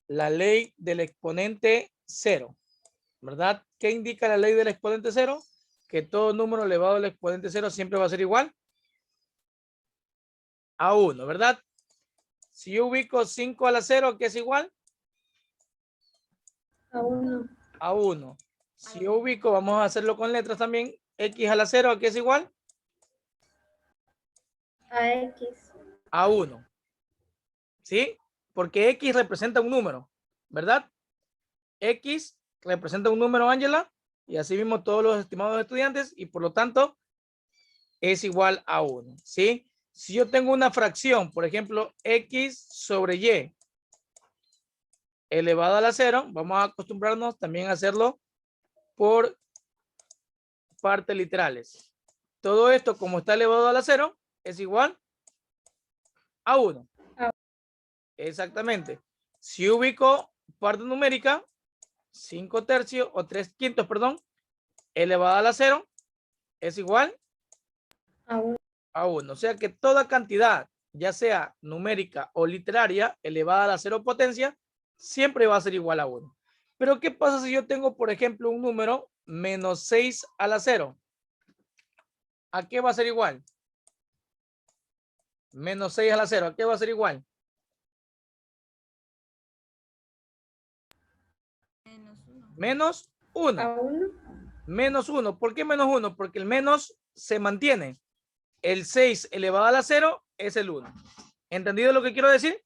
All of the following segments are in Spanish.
la ley del exponente cero, ¿verdad? ¿Qué indica la ley del exponente cero? Que todo número elevado al exponente cero siempre va a ser igual a 1, ¿verdad? Si yo ubico 5 a la 0, ¿qué es igual? A 1. A 1. Si yo ubico, vamos a hacerlo con letras también, x a la 0, ¿a qué es igual? A X. A 1. ¿Sí? Porque x representa un número, ¿verdad? X representa un número, Ángela, y así mismo todos los estimados estudiantes, y por lo tanto es igual a 1, ¿sí? Si yo tengo una fracción, por ejemplo, x sobre y elevado a la 0, vamos a acostumbrarnos también a hacerlo por partes literales. Todo esto, como está elevado a la 0, es igual a 1. Exactamente. Si ubico parte numérica, 5 tercios o 3 quintos, perdón, elevada a la 0, es igual A 1. a 1. O sea que toda cantidad, ya sea numérica o literaria, elevada a la 0 potencia, siempre va a ser igual a 1. Pero ¿qué pasa si yo tengo, por ejemplo, un número menos 6 a la 0? ¿A qué va a ser igual? Menos 6 a la 0, ¿a qué va a ser igual? Menos 1. A 1. Menos 1. ¿Por qué menos 1? Porque el menos se mantiene. El 6 elevado a la 0 es el 1. ¿Entendido lo que quiero decir?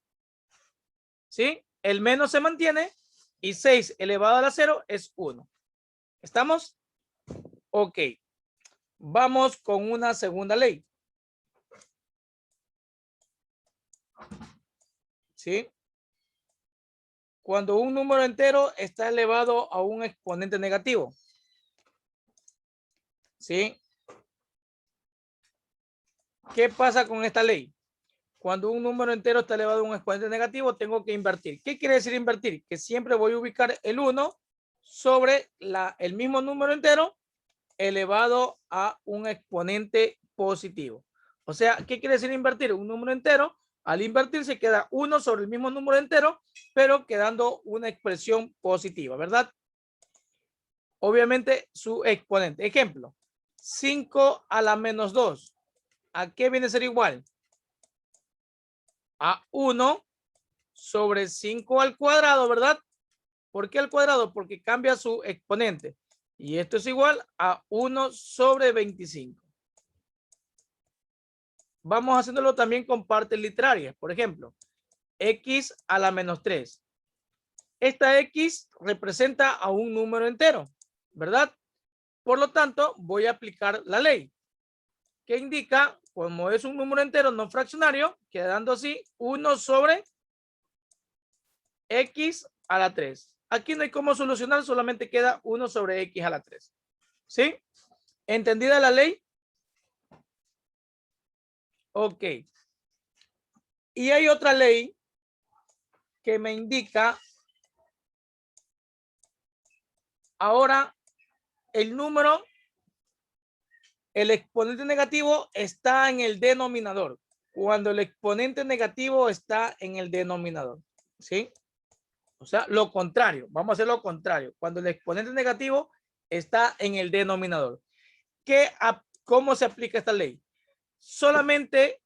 ¿Sí? El menos se mantiene y 6 elevado a la 0 es 1. ¿Estamos? Ok. Vamos con una segunda ley. ¿Sí? Cuando un número entero está elevado a un exponente negativo. ¿Sí? ¿Qué pasa con esta ley? Cuando un número entero está elevado a un exponente negativo, tengo que invertir. ¿Qué quiere decir invertir? Que siempre voy a ubicar el 1 sobre el mismo número entero elevado a un exponente positivo. O sea, ¿qué quiere decir invertir? Un número entero, al invertir se queda 1 sobre el mismo número entero, pero quedando una expresión positiva, ¿verdad? Obviamente su exponente. Ejemplo, 5 a la menos 2. ¿A qué viene a ser igual? A 1 sobre 5 al cuadrado, ¿verdad? ¿Por qué al cuadrado? Porque cambia su exponente. Y esto es igual a 1 sobre 25. Vamos haciéndolo también con partes literarias. Por ejemplo, x a la menos 3. Esta x representa a un número entero, ¿verdad? Por lo tanto, voy a aplicar la ley que indica, como es un número entero no fraccionario, quedando así 1 sobre x a la 3. Aquí no hay cómo solucionar, solamente queda 1 sobre x a la 3. ¿Sí? ¿Entendida la ley? Ok. Y hay otra ley que me indica ahora el número, el exponente negativo está en el denominador. Cuando el exponente negativo está en el denominador. ¿Sí? O sea, lo contrario. Vamos a hacer lo contrario. Cuando el exponente negativo está en el denominador. ¿Cómo se aplica esta ley? Solamente,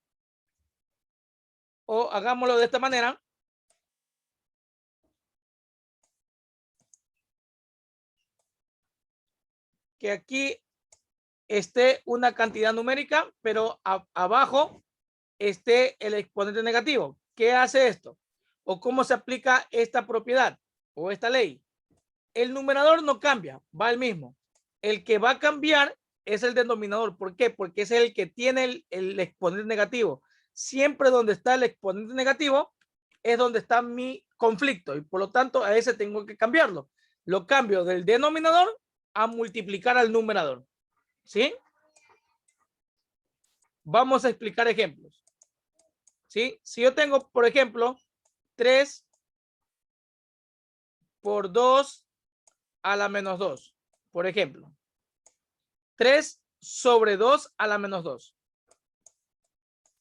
o hagámoslo de esta manera. Que aquí esté una cantidad numérica, pero abajo esté el exponente negativo. ¿Qué hace esto? ¿O cómo se aplica esta propiedad o esta ley? El numerador no cambia, va el mismo. El que va a cambiar es el denominador. ¿Por qué? Porque es el que tiene el exponente negativo. Siempre donde está el exponente negativo es donde está mi conflicto y por lo tanto a ese tengo que cambiarlo. Lo cambio del denominador a multiplicar al numerador. ¿Sí? Vamos a explicar ejemplos. ¿Sí? Si yo tengo, por ejemplo, 3 por 2 a la menos 2, por ejemplo. 3 sobre 2 a la menos 2.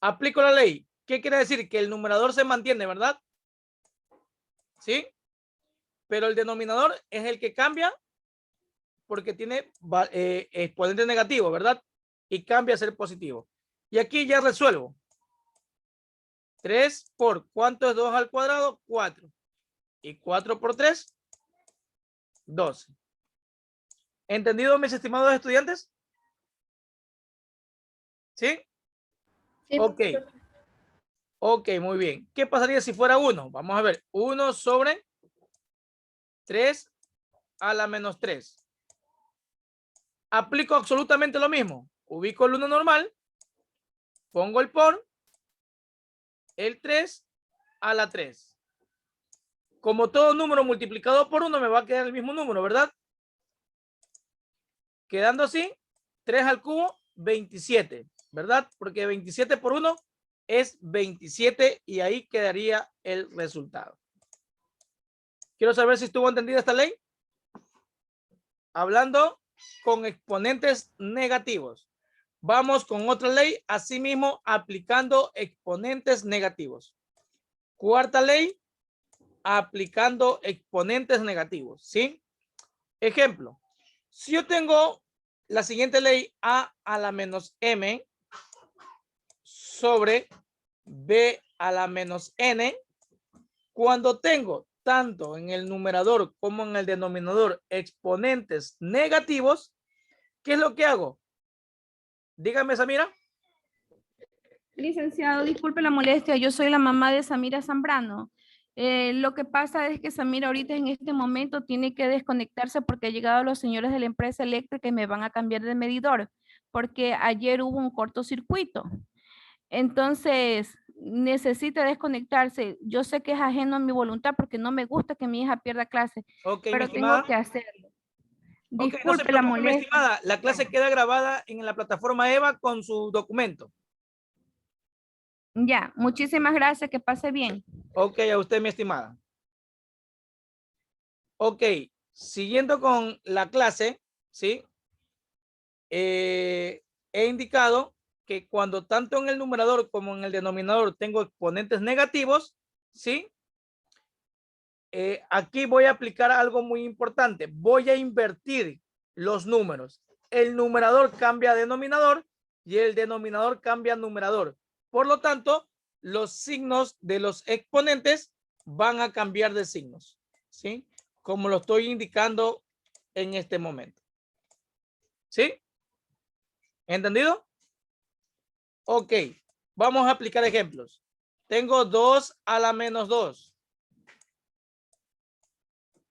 Aplico la ley. ¿Qué quiere decir? Que el numerador se mantiene, ¿verdad? ¿Sí? pero el denominador es el que cambia porque tiene exponente negativo, ¿verdad? Y cambia a ser positivo. Y aquí ya resuelvo. 3 por, ¿cuánto es 2 al cuadrado? 4. Y 4 por 3, 12. ¿Entendido, mis estimados estudiantes? ¿Sí? Sí, Ok. profesor. Ok, muy bien. ¿Qué pasaría si fuera 1? Vamos a ver. 1 sobre 3 a la menos 3. Aplico absolutamente lo mismo. Ubico el 1 normal. Pongo el por. El 3 a la 3. Como todo número multiplicado por 1 me va a quedar el mismo número, ¿verdad? Quedando así, 3 al cubo, 27, ¿verdad? Porque 27 por 1 es 27 y ahí quedaría el resultado. Quiero saber si estuvo entendida esta ley. Hablando con exponentes negativos. Vamos con otra ley, asimismo aplicando exponentes negativos. Cuarta ley, aplicando exponentes negativos, ¿sí? Ejemplo, si yo tengo la siguiente ley, a la menos m sobre b a la menos n, cuando tengo tanto en el numerador como en el denominador exponentes negativos, ¿qué es lo que hago? Dígame, Samira. Licenciado, disculpe la molestia, yo soy la mamá de Samira Zambrano. Lo que pasa es que Samira ahorita en este momento tiene que desconectarse porque han llegado los señores de la empresa eléctrica y me van a cambiar de medidor porque ayer hubo un cortocircuito. Entonces, necesita desconectarse. Yo sé que es ajeno a mi voluntad porque no me gusta que mi hija pierda clase, Ok, mi pero tengo que estimada. hacerlo. Ok, no se Disculpe la preocupe, mi molestia. estimada. La clase queda grabada en la plataforma EVA con su documento. Ya, muchísimas gracias, que pase bien. Ok, a usted, mi estimada. Ok, siguiendo con la clase, ¿sí? He indicado que cuando tanto en el numerador como en el denominador tengo exponentes negativos, ¿sí? Aquí voy a aplicar algo muy importante. Voy a invertir los números. El numerador cambia a denominador y el denominador cambia a numerador. Por lo tanto, los signos de los exponentes van a cambiar de signos, ¿sí? Como lo estoy indicando en este momento. ¿Sí? ¿Entendido? Ok, vamos a aplicar ejemplos. Tengo 2 a la menos 2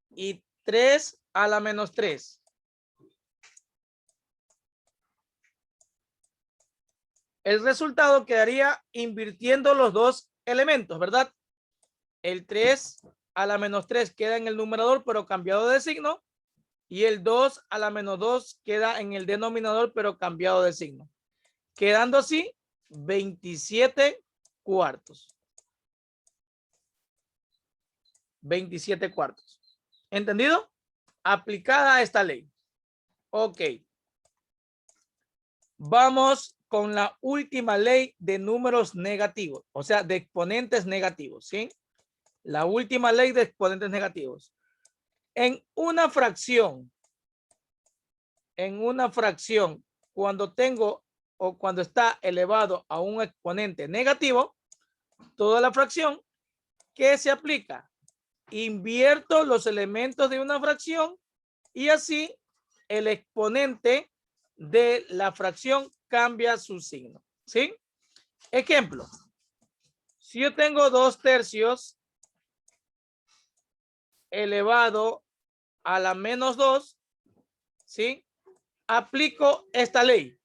y 3 a la menos 3. El resultado quedaría invirtiendo los dos elementos, ¿verdad? El 3 a la menos 3 queda en el numerador, pero cambiado de signo. Y el 2 a la menos 2 queda en el denominador, pero cambiado de signo. Quedando así 27 cuartos. 27 cuartos. ¿Entendido? Aplicada esta ley. Ok. Vamos con la última ley de números negativos, o sea, de exponentes negativos, ¿sí? La última ley de exponentes negativos. En una fracción, cuando tengo o cuando está elevado a un exponente negativo, toda la fracción, ¿qué se aplica? Invierto los elementos de una fracción y así el exponente de la fracción cambia su signo, ¿sí? Ejemplo, si yo tengo 2/3 elevado a la menos 2, ¿sí? Aplico esta ley,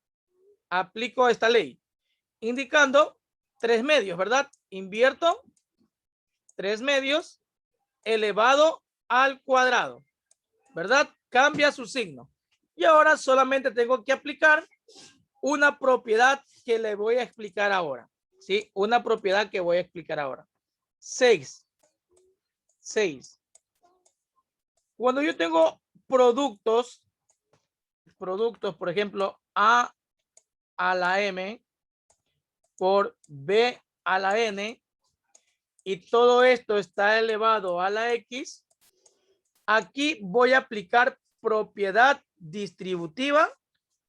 indicando 3 medios, ¿verdad? Invierto 3 medios elevado al cuadrado, ¿verdad? Cambia su signo. Y ahora solamente tengo que aplicar una propiedad que le voy a explicar ahora, ¿sí? Una propiedad que voy a explicar ahora. 6. Cuando yo tengo productos, por ejemplo, A a la M por B a la N, y todo esto está elevado a la X, Aquí voy a aplicar propiedad distributiva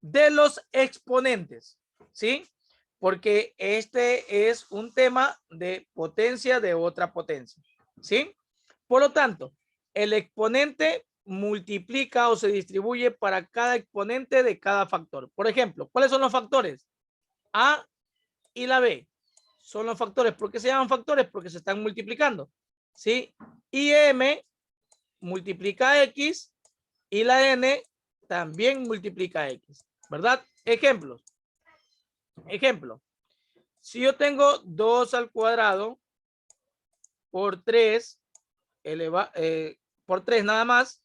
de los exponentes, ¿sí? Porque este es un tema de potencia de otra potencia, ¿sí? Por lo tanto, el exponente multiplica o se distribuye para cada exponente de cada factor. Por ejemplo, ¿cuáles son los factores? A y la B. Son los factores. ¿Por qué se llaman factores? Porque se están multiplicando, ¿sí? Y M multiplica X y la N también multiplica X, ¿verdad? Ejemplos. Ejemplo. Si yo tengo 2 al cuadrado por 3 por 3 nada más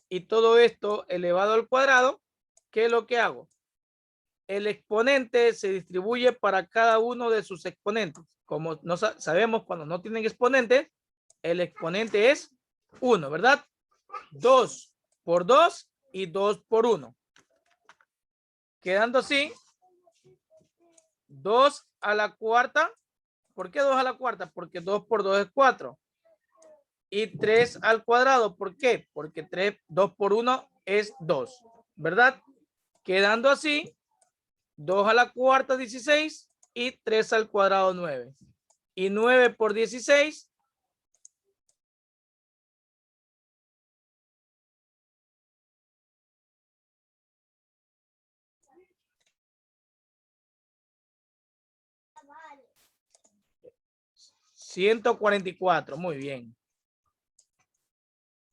y todo esto elevado al cuadrado, ¿qué es lo que hago? El exponente se distribuye para cada uno de sus exponentes. Como no sabemos, cuando no tienen exponentes, el exponente es 1, ¿verdad? 2 por 2 y 2 por 1. Quedando así, 2 a la cuarta. ¿Por qué 2 a la cuarta? Porque 2 por 2 es 4. Y 3 al cuadrado. ¿Por qué? Porque 2 por 1 es 2, ¿verdad? Quedando así, 2 a la cuarta 16 y 3 al cuadrado 9. Y 9 por 16. $144, muy bien.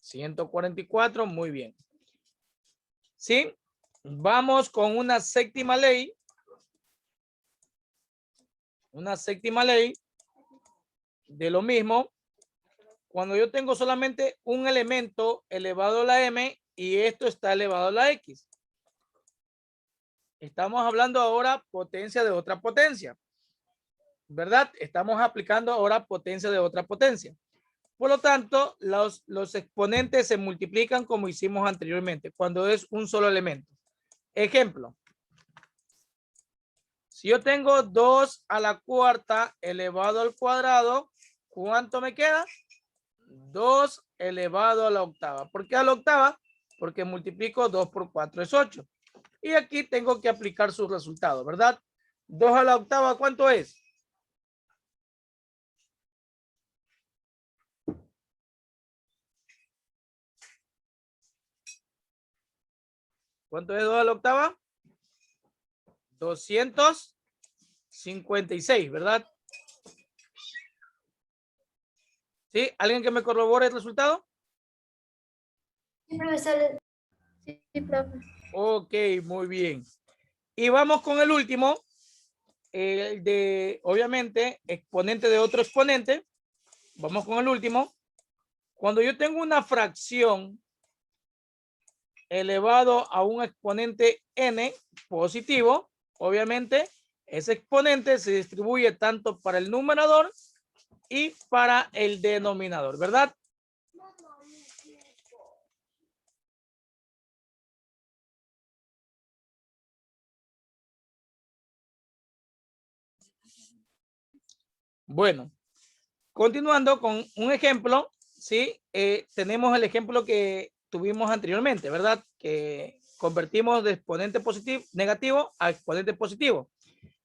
144, muy bien. ¿Sí? Vamos con una séptima ley. Una séptima ley de lo mismo. Cuando yo tengo solamente un elemento elevado a la M y esto está elevado a la X. Estamos hablando ahora potencia de otra potencia, ¿verdad? Estamos aplicando ahora potencia de otra potencia. Por lo tanto, los exponentes se multiplican como hicimos anteriormente, cuando es un solo elemento. Ejemplo. Si yo tengo 2 a la cuarta elevado al cuadrado, ¿cuánto me queda? 2 elevado a la octava. ¿Por qué a la octava? Porque multiplico 2 por 4 es 8. Y aquí tengo que aplicar su resultado, ¿verdad? 2 a la octava, ¿cuánto es? ¿Cuánto es 2 a la octava? 256, ¿verdad? ¿Sí? ¿Alguien que me corrobore el resultado? Sí, profesor. Sí, profe. Ok, muy bien. Y vamos con el último, el de, obviamente, exponente de otro exponente. Vamos con el último. Cuando yo tengo una fracción elevado a un exponente n positivo, obviamente, ese exponente se distribuye tanto para el numerador y para el denominador, ¿verdad? Bueno, continuando con un ejemplo, ¿sí? Tenemos el ejemplo que tuvimos anteriormente, ¿verdad? Que convertimos de exponente positivo, negativo a exponente positivo.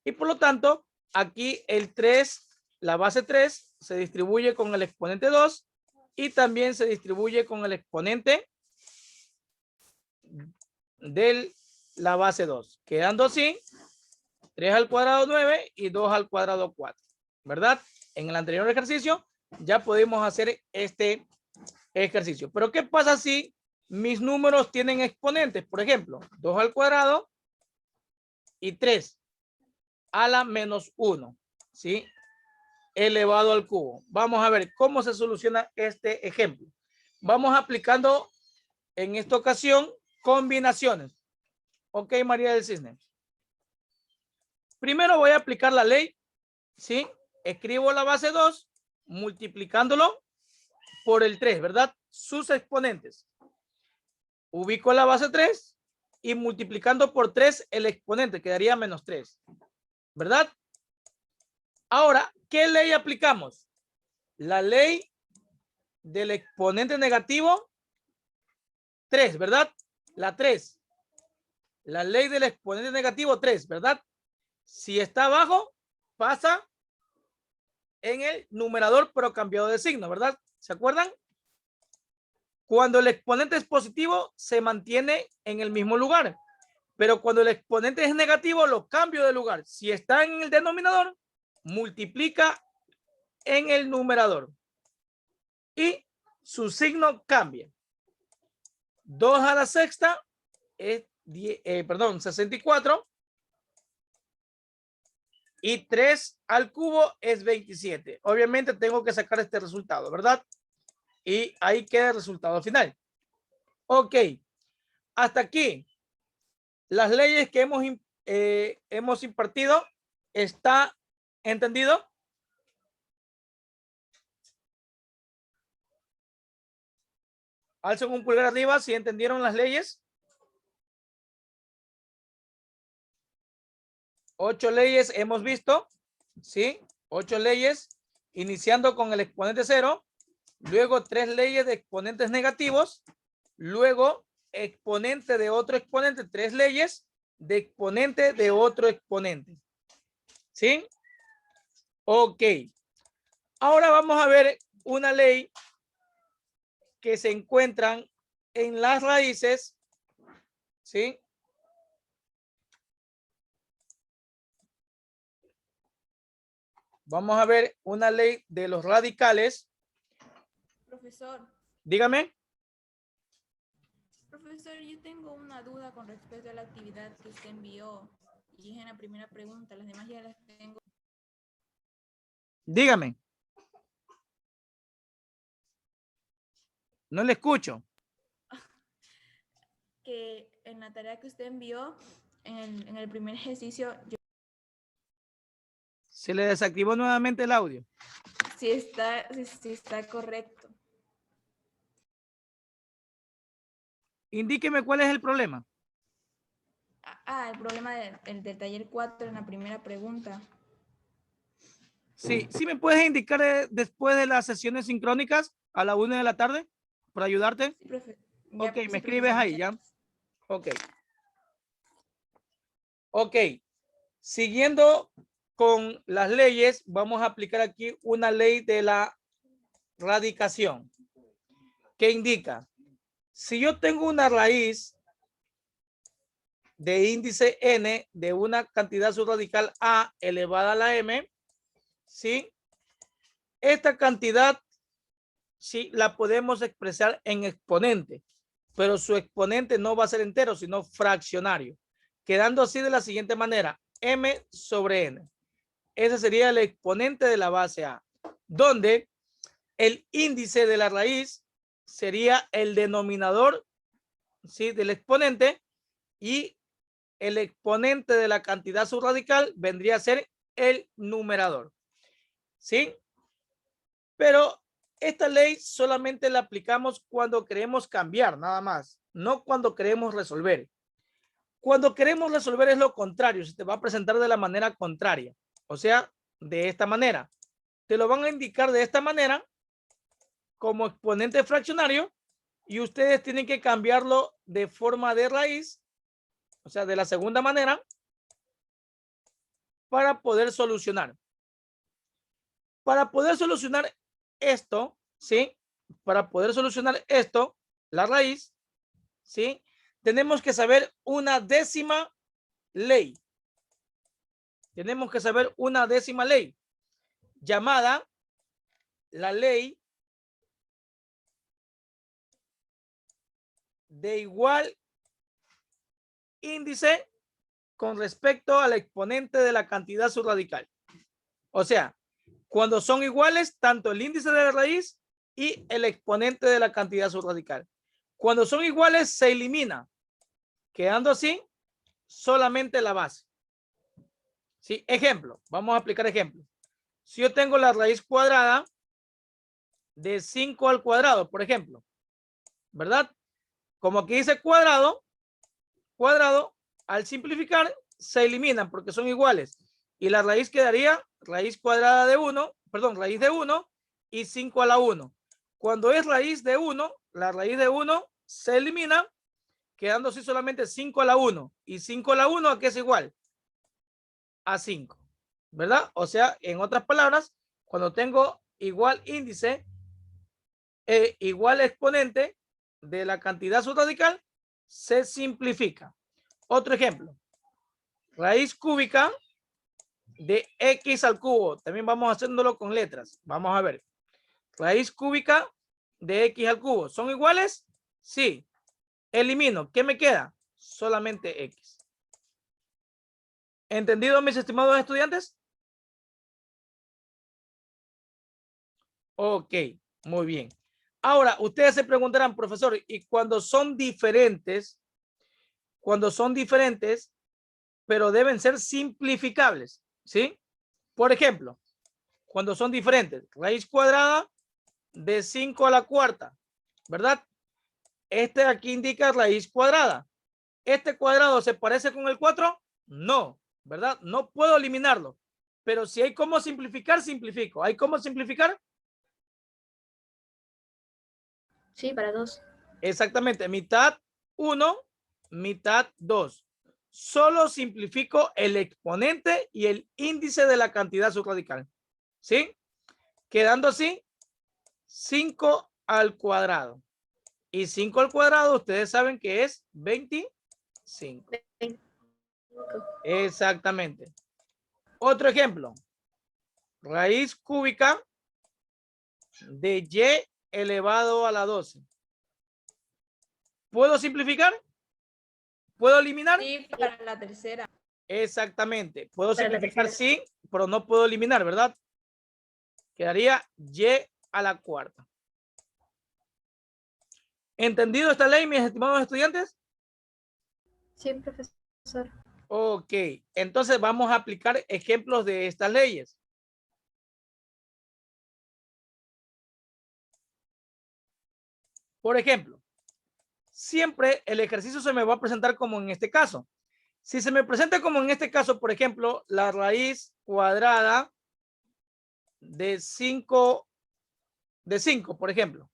Y por lo tanto, aquí el 3, la base 3, se distribuye con el exponente 2 y también se distribuye con el exponente de la base 2. Quedando así, 3 al cuadrado 9 y 2 al cuadrado 4, ¿verdad? En el anterior ejercicio ya podemos hacer este ejercicio. Pero ¿qué pasa si mis números tienen exponentes? Por ejemplo, 2 al cuadrado y 3 a la menos 1, ¿sí? Elevado al cubo. Vamos a ver cómo se soluciona este ejemplo. Vamos aplicando en esta ocasión combinaciones. Ok, María del Cisne. Primero voy a aplicar la ley, ¿sí? Escribo la base 2 multiplicándolo por el 3, ¿verdad? Sus exponentes. Ubico la base 3 y multiplicando por 3 el exponente quedaría menos 3, ¿verdad? Ahora, ¿qué ley aplicamos? La ley del exponente negativo 3, ¿verdad? La 3. La ley del exponente negativo 3, ¿verdad? Si está abajo, pasa en el numerador, pero cambiado de signo, ¿verdad? ¿Se acuerdan? Cuando el exponente es positivo, se mantiene en el mismo lugar. Pero cuando el exponente es negativo, lo cambio de lugar. Si está en el denominador, multiplica en el numerador. Y su signo cambia. 2 a la sexta es 64. Y 3 al cubo es 27. Obviamente tengo que sacar este resultado, ¿verdad? Y ahí queda el resultado final. Ok. Hasta aquí. Las leyes que hemos impartido. ¿Está entendido? Alcen un pulgar arriba si entendieron las leyes. 8 leyes hemos visto. ¿Sí? 8 leyes. Iniciando con el exponente 0. Luego 3 leyes de exponentes negativos. Luego exponente de otro exponente. 3 leyes de exponente de otro exponente. ¿Sí? Ok. Ahora vamos a ver una ley que se encuentran en las raíces. ¿Sí? Vamos a ver una ley de los radicales. Profesor. Dígame. Profesor, yo tengo una duda con respecto a la actividad que usted envió. Y es en la primera pregunta, las demás ya las tengo. Dígame. No le escucho. Que en la tarea que usted envió, en el primer ejercicio, Se le desactivó nuevamente el audio. sí está correcto. Indíqueme cuál es el problema. El problema del taller 4 en la primera pregunta. Sí, sí me puedes indicar después de las sesiones sincrónicas a la 1 de la tarde para ayudarte. Sí, profe. Ok, Sí, me escribes profesor, ahí, ¿ya? Ok. Ok. Siguiendo con las leyes, vamos a aplicar aquí una ley de la radicación que indica, si yo tengo una raíz de índice n de una cantidad subradical a elevada a la m, ¿sí? Esta cantidad, sí, la podemos expresar en exponente, pero su exponente no va a ser entero, sino fraccionario, quedando así de la siguiente manera, m sobre n. Ese sería el exponente de la base a, donde el índice de la raíz sería el denominador, ¿sí?, del exponente, y el exponente de la cantidad subradical vendría a ser el numerador. ¿Sí? Pero esta ley solamente la aplicamos cuando queremos cambiar, nada más, no cuando queremos resolver. Cuando queremos resolver es lo contrario, se te va a presentar de la manera contraria, o sea, de esta manera. Te lo van a indicar de esta manera como exponente fraccionario y ustedes tienen que cambiarlo de forma de raíz, o sea, de la segunda manera, para poder solucionar. Para poder solucionar esto, ¿sí? Para poder solucionar esto, la raíz, ¿sí? Tenemos que saber una décima ley. Tenemos que saber una décima ley llamada la ley de igual índice con respecto al exponente de la cantidad subradical. O sea, cuando son iguales, tanto el índice de la raíz y el exponente de la cantidad subradical. Cuando son iguales, se elimina, quedando así solamente la base. ¿Sí? Ejemplo, vamos a aplicar ejemplo. Si yo tengo la raíz cuadrada de 5 al cuadrado, por ejemplo, ¿verdad? Como aquí dice cuadrado, al simplificar se eliminan porque son iguales. Y la raíz quedaría raíz cuadrada de 1, perdón, raíz de 1 y 5 a la 1. Cuando es raíz de 1, la raíz de 1 se elimina, quedando así solamente 5 a la 1. Y 5 a la 1, ¿a qué es igual? A 5, ¿verdad? O sea, en otras palabras, cuando tengo igual índice e igual exponente de la cantidad subradical, se simplifica. Otro ejemplo. Raíz cúbica de x al cubo. También vamos haciéndolo con letras. Vamos a ver. Raíz cúbica de x al cubo. ¿Son iguales? Sí. Elimino. ¿Qué me queda? Solamente x. ¿Entendido, mis estimados estudiantes? Ok, muy bien. Ahora, ustedes se preguntarán, profesor, ¿y cuando son diferentes, pero deben ser simplificables? ¿Sí? Por ejemplo, cuando son diferentes, raíz cuadrada de 5 a la cuarta, ¿verdad? Este aquí indica raíz cuadrada. ¿Este cuadrado se parece con el 4? No, ¿verdad? No puedo eliminarlo. Pero si hay cómo simplificar, simplifico. ¿Hay cómo simplificar? Sí, para 2. Exactamente. Mitad 1, mitad 2. Solo simplifico el exponente y el índice de la cantidad subradical. ¿Sí? Quedando así 5 al cuadrado. Y 5 al cuadrado, ustedes saben que es 25. Exactamente. Otro ejemplo. Raíz cúbica de y elevado a la 12. ¿Puedo simplificar? ¿Puedo eliminar? Sí, para la tercera. Exactamente. Puedo Para la simplificar, tercera. sí, pero no puedo eliminar, ¿verdad? Quedaría y a la cuarta. ¿Entendido esta ley, mis estimados estudiantes? Sí, profesor. Ok, entonces vamos a aplicar ejemplos de estas leyes. Por ejemplo, siempre el ejercicio se me va a presentar como en este caso. Si se me presenta como en este caso, por ejemplo, la raíz cuadrada de 5, por ejemplo.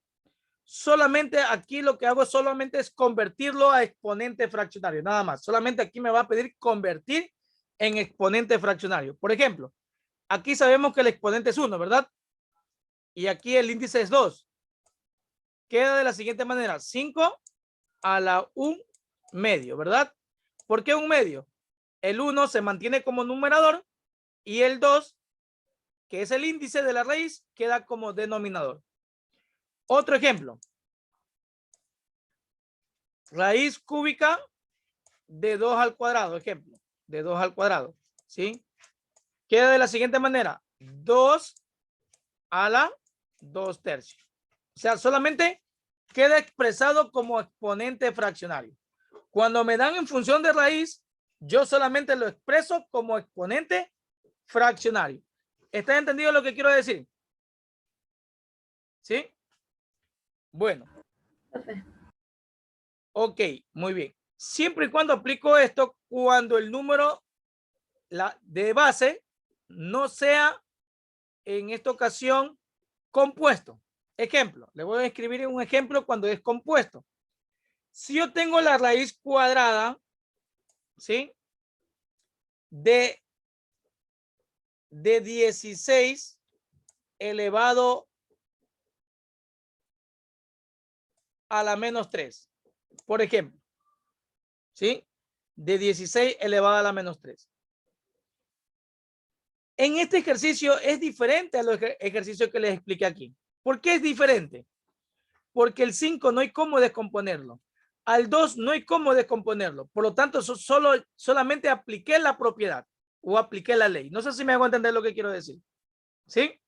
Solamente aquí lo que hago solamente es convertirlo a exponente fraccionario, nada más. Solamente aquí me va a pedir convertir en exponente fraccionario. Por ejemplo, aquí sabemos que el exponente es 1, ¿verdad? Y aquí el índice es 2. Queda de la siguiente manera, 5 a la 1 medio, ¿verdad? ¿Por qué 1 medio? El 1 se mantiene como numerador y el 2, que es el índice de la raíz, queda como denominador. Otro ejemplo. Raíz cúbica de 2 al cuadrado, ejemplo, de 2 al cuadrado, ¿sí? Queda de la siguiente manera, 2 a la 2 tercios. O sea, solamente queda expresado como exponente fraccionario. Cuando me dan en función de raíz, yo solamente lo expreso como exponente fraccionario. ¿Está entendido lo que quiero decir? ¿Sí? Bueno. Profe. Ok, muy bien. Siempre y cuando aplico esto, cuando el número de base no sea en esta ocasión compuesto. Ejemplo, le voy a escribir un ejemplo cuando es compuesto. Si yo tengo la raíz cuadrada, ¿sí? De 16 elevado a la menos 3, por ejemplo, ¿sí? De 16 elevado a la menos 3. En este ejercicio es diferente a los ejercicios que les expliqué aquí. ¿Por qué es diferente? Porque el 5 no hay cómo descomponerlo. Al 2 no hay cómo descomponerlo. Por lo tanto, solamente apliqué la propiedad o apliqué la ley. No sé si me hago entender lo que quiero decir. ¿Sí?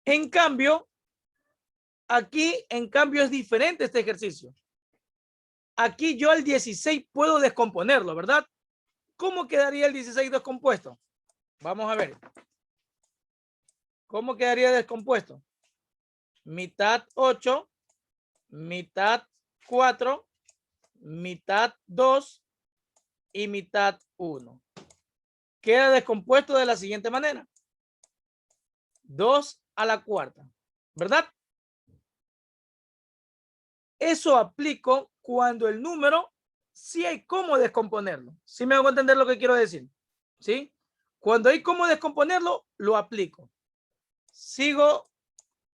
En cambio, aquí, es diferente este ejercicio. Aquí yo al 16 puedo descomponerlo, ¿verdad? ¿Cómo quedaría el 16 descompuesto? Vamos a ver. ¿Cómo quedaría descompuesto? Mitad 8, mitad 4, mitad 2 y mitad 1. Queda descompuesto de la siguiente manera. 2 a la cuarta, ¿verdad? Eso aplico cuando el número sí hay cómo descomponerlo. ¿Sí me hago entender lo que quiero decir? ¿Sí? Cuando hay cómo descomponerlo, lo aplico. Sigo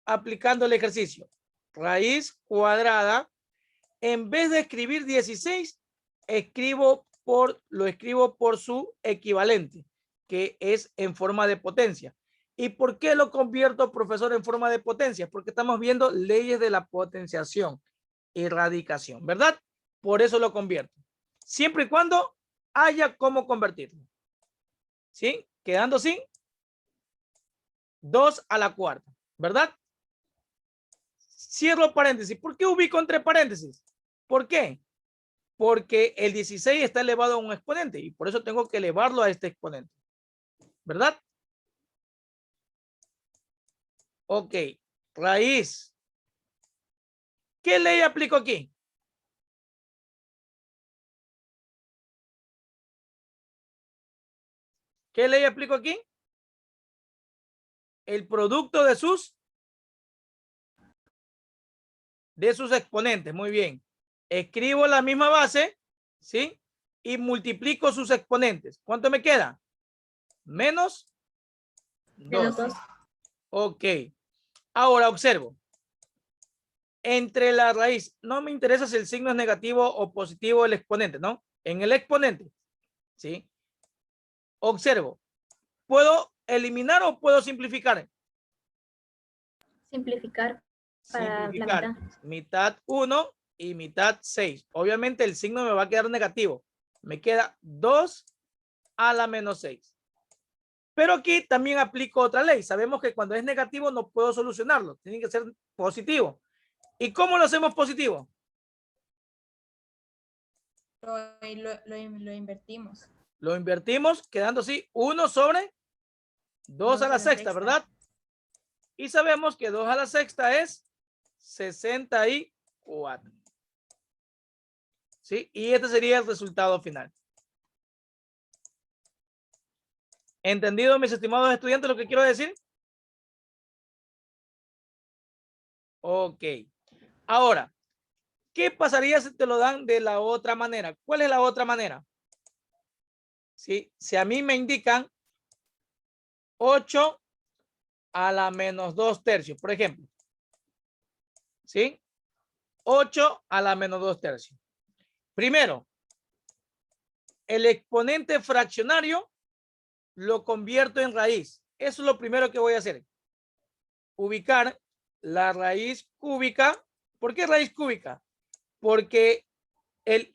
aplicando el ejercicio. Raíz cuadrada. En vez de escribir 16, lo escribo por su equivalente, que es en forma de potencia. ¿Y por qué lo convierto, profesor, en forma de potencia? Porque estamos viendo leyes de la potenciación y radicación, ¿verdad? Por eso lo convierto. Siempre y cuando haya cómo convertirlo. ¿Sí? Quedando así, 2 a la cuarta, ¿verdad? Cierro paréntesis. ¿Por qué ubico entre paréntesis? ¿Por qué? Porque el 16 está elevado a un exponente y por eso tengo que elevarlo a este exponente. ¿Verdad? Ok. Raíz. ¿Qué ley aplico aquí? ¿Qué ley aplico aquí? El producto de sus exponentes. Muy bien. Escribo la misma base, ¿sí? Y multiplico sus exponentes. ¿Cuánto me queda? Menos 2. Menos 2. Ok. Ahora observo. Entre la raíz, no me interesa si el signo es negativo o positivo del exponente, ¿no? En el exponente, ¿sí? Observo. ¿Puedo eliminar o puedo simplificar? Simplificar para Simplificar. la mitad. Mitad 1 y mitad 6. Obviamente el signo me va a quedar negativo. Me queda 2 a la menos 6. Pero aquí también aplico otra ley. Sabemos que cuando es negativo no puedo solucionarlo. Tiene que ser positivo. ¿Y cómo lo hacemos positivo? Lo invertimos. Lo invertimos quedando así 1 sobre 2 a la sexta, ¿verdad? Y sabemos que 2 a la sexta es 64. ¿Sí? Y este sería el resultado final. ¿Entendido, mis estimados estudiantes, lo que quiero decir? Ok. Ahora, ¿qué pasaría si te lo dan de la otra manera? ¿Cuál es la otra manera? ¿Sí? Si a mí me indican 8 a la menos 2 tercios, por ejemplo. ¿Sí? 8 a la menos 2 tercios. Primero, el exponente fraccionario lo convierto en raíz. Eso es lo primero que voy a hacer. Ubicar la raíz cúbica. ¿Por qué raíz cúbica? Porque el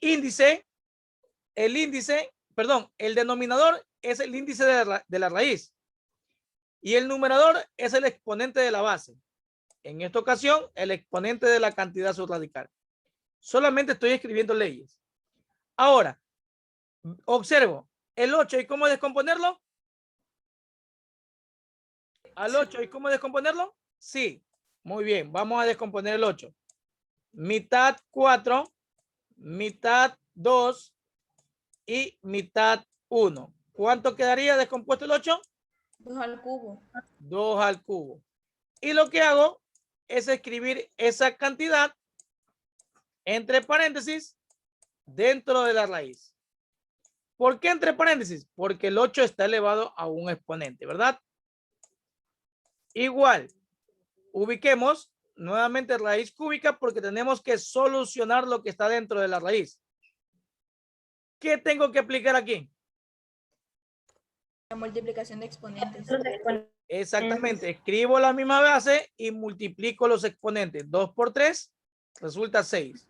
denominador es el índice de la raíz y el numerador es el exponente de la base. En esta ocasión, el exponente de la cantidad subradical. Solamente estoy escribiendo leyes. Ahora, observo el 8 y cómo descomponerlo. Al 8 y cómo descomponerlo. Sí, muy bien. Vamos a descomponer el 8. Mitad 4, mitad 2 y mitad 1. ¿Cuánto quedaría descompuesto el 8? 2 al cubo. 2 al cubo. Y lo que hago es escribir esa cantidad entre paréntesis dentro de la raíz. ¿Por qué entre paréntesis? Porque el 8 está elevado a un exponente, ¿verdad? Igual, ubiquemos nuevamente raíz cúbica porque tenemos que solucionar lo que está dentro de la raíz. ¿Qué tengo que aplicar aquí? La multiplicación de exponentes. Exactamente, escribo la misma base y multiplico los exponentes. 2 por 3 resulta 6.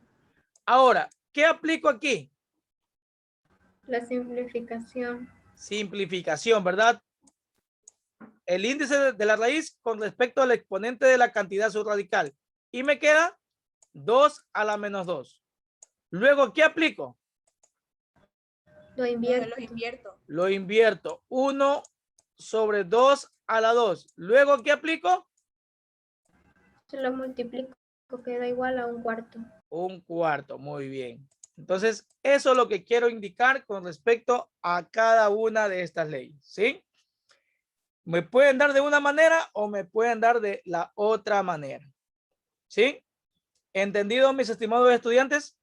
Ahora, ¿qué aplico aquí? La simplificación. Simplificación, ¿verdad? El índice de la raíz con respecto al exponente de la cantidad subradical. Y me queda 2 a la menos 2. Luego, ¿qué aplico? Lo invierto. Lo invierto. Lo invierto. 1 sobre 2 a la 2. Luego, ¿qué aplico? Se lo multiplico. Queda igual a un cuarto. Un cuarto. Muy bien. Entonces, eso es lo que quiero indicar con respecto a cada una de estas leyes. ¿Sí? Me pueden dar de una manera o me pueden dar de la otra manera. ¿Sí? ¿Entendido, mis estimados estudiantes?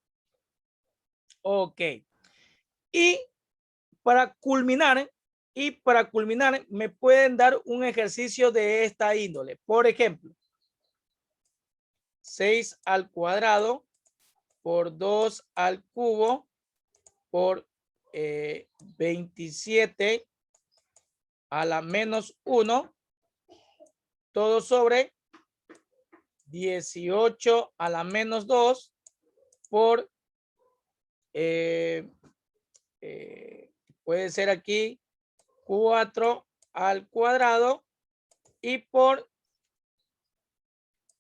Ok. Y para culminar, me pueden dar un ejercicio de esta índole. Por ejemplo, 6 al cuadrado por 2 al cubo por 27 a la menos 1, todo sobre 18 a la menos 2 por, puede ser aquí 4 al cuadrado y por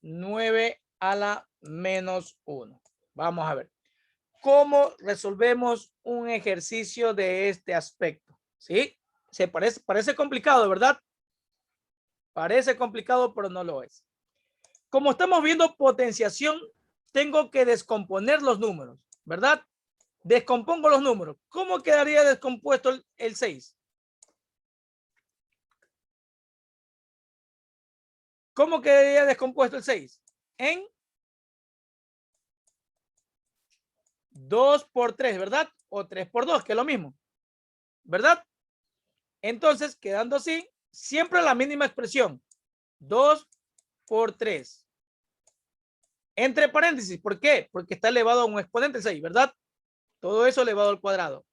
9 a la menos 1. Vamos a ver. ¿Cómo resolvemos un ejercicio de este aspecto? ¿Sí? Parece complicado, ¿verdad? Parece complicado, pero no lo es. Como estamos viendo potenciación, tengo que descomponer los números, ¿verdad? Descompongo los números. ¿Cómo quedaría descompuesto el 6? ¿Cómo quedaría descompuesto el 6? En 2 por 3, ¿verdad? O 3 por 2, que es lo mismo, ¿verdad? Entonces, quedando así, siempre la mínima expresión. 2 por 3. Entre paréntesis, ¿por qué? Porque está elevado a un exponente 6, ¿verdad? Todo eso elevado al cuadrado.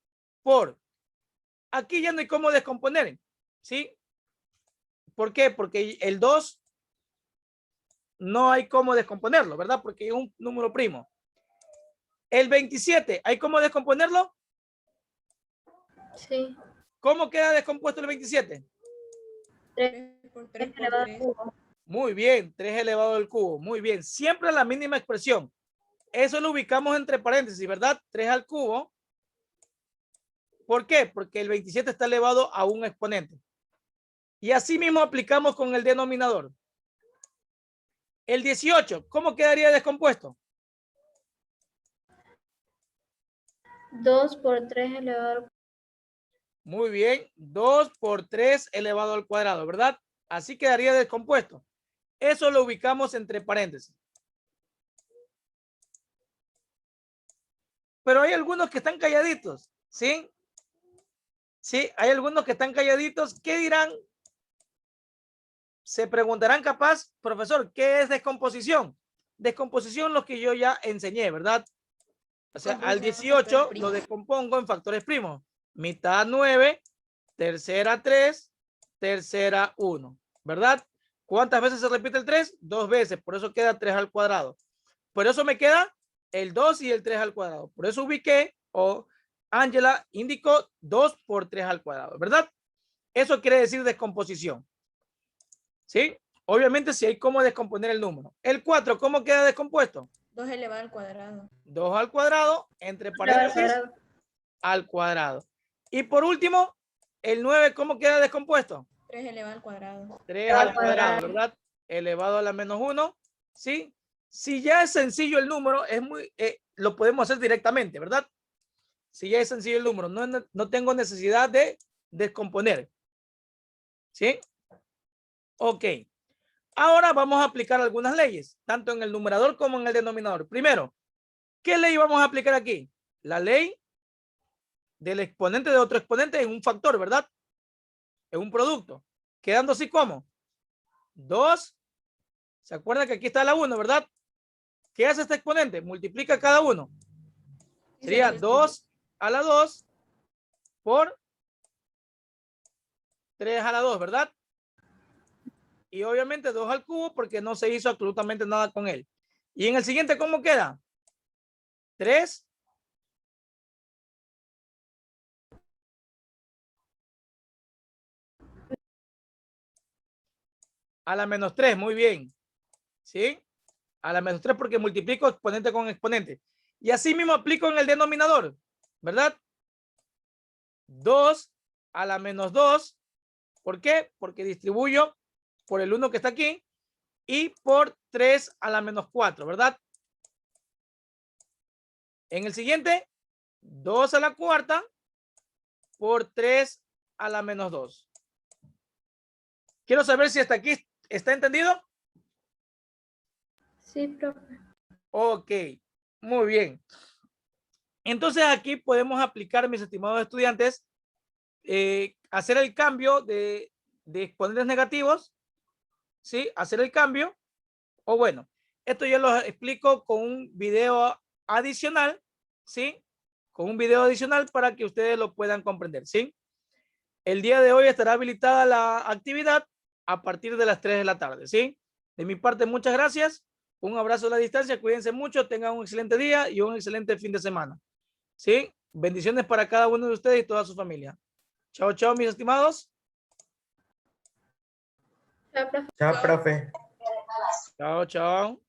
Por. Aquí ya no hay cómo descomponer, ¿sí? ¿Por qué? Porque el 2 no hay cómo descomponerlo, ¿verdad? Porque es un número primo. El 27, ¿hay cómo descomponerlo? Sí. ¿Cómo queda descompuesto el 27? 3 por 3 por elevado al 3. cubo. Muy bien, 3 elevado al cubo. Muy bien, siempre la mínima expresión. Eso lo ubicamos entre paréntesis, ¿verdad? 3 al cubo. ¿Por qué? Porque el 27 está elevado a un exponente. Y así mismo aplicamos con el denominador. El 18, ¿cómo quedaría descompuesto? 2 por 3 elevado al cubo. Muy bien, 2 por 3 elevado al cuadrado, ¿verdad? Así quedaría descompuesto. Eso lo ubicamos entre paréntesis. Pero hay algunos que están calladitos, ¿sí? Sí, hay algunos que están calladitos. ¿Qué dirán? Se preguntarán capaz, profesor, ¿qué es descomposición? Descomposición lo que yo ya enseñé, ¿verdad? O sea, al 18 lo descompongo en factores primos. Mitad 9, tercera 3, tercera 1, ¿verdad? ¿Cuántas veces se repite el 3? 2 veces, por eso queda 3 al cuadrado. Por eso me queda el 2 y el 3 al cuadrado. Por eso ubiqué, o Ángela indicó 2 por 3 al cuadrado, ¿verdad? Eso quiere decir descomposición. ¿Sí? Obviamente si hay cómo descomponer el número. El 4, ¿cómo queda descompuesto? 2 elevado al cuadrado. 2 al cuadrado, entre Elevado al paréntesis, cuadrado. al cuadrado. Y por último, el 9, ¿cómo queda descompuesto? 3 elevado al cuadrado. 3 al cuadrado, ¿verdad? Elevado a la menos 1, ¿sí? Si ya es sencillo el número, es muy, lo podemos hacer directamente, ¿verdad? Si ya es sencillo el número, no tengo necesidad de descomponer. ¿Sí? Ok. Ahora vamos a aplicar algunas leyes, tanto en el numerador como en el denominador. Primero, ¿qué ley vamos a aplicar aquí? La ley del exponente de otro exponente en un factor, ¿verdad? En un producto. Quedando así como 2. ¿Se acuerdan que aquí está la 1, verdad? ¿Qué hace este exponente? Multiplica cada uno. Sería 2 a la 2 por 3 a la 2, ¿verdad? Y obviamente 2 al cubo porque no se hizo absolutamente nada con él. Y en el siguiente, ¿cómo queda? 3 a la menos 3, muy bien. ¿Sí? A la menos 3 porque multiplico exponente con exponente. Y así mismo aplico en el denominador, ¿verdad? 2 a la menos 2. ¿Por qué? Porque distribuyo por el 1 que está aquí y por 3 a la menos 4, ¿verdad? En el siguiente, 2 a la cuarta por 3 a la menos 2. Quiero saber si hasta aquí está entendido. Sí, profe. Ok, muy bien. Entonces aquí podemos aplicar, mis estimados estudiantes, hacer el cambio de exponentes negativos, ¿sí? Hacer el cambio, o bueno, esto yo lo explico con un video adicional, ¿sí? Con un video adicional para que ustedes lo puedan comprender, ¿sí? El día de hoy estará habilitada la actividad a partir de las 3 de la tarde, ¿sí? De mi parte, muchas gracias. Un abrazo a la distancia, cuídense mucho, tengan un excelente día y un excelente fin de semana, ¿sí? Bendiciones para cada uno de ustedes y toda su familia. Chao, chao, mis estimados. Chao, profe. Chao, profe. Chao, chao.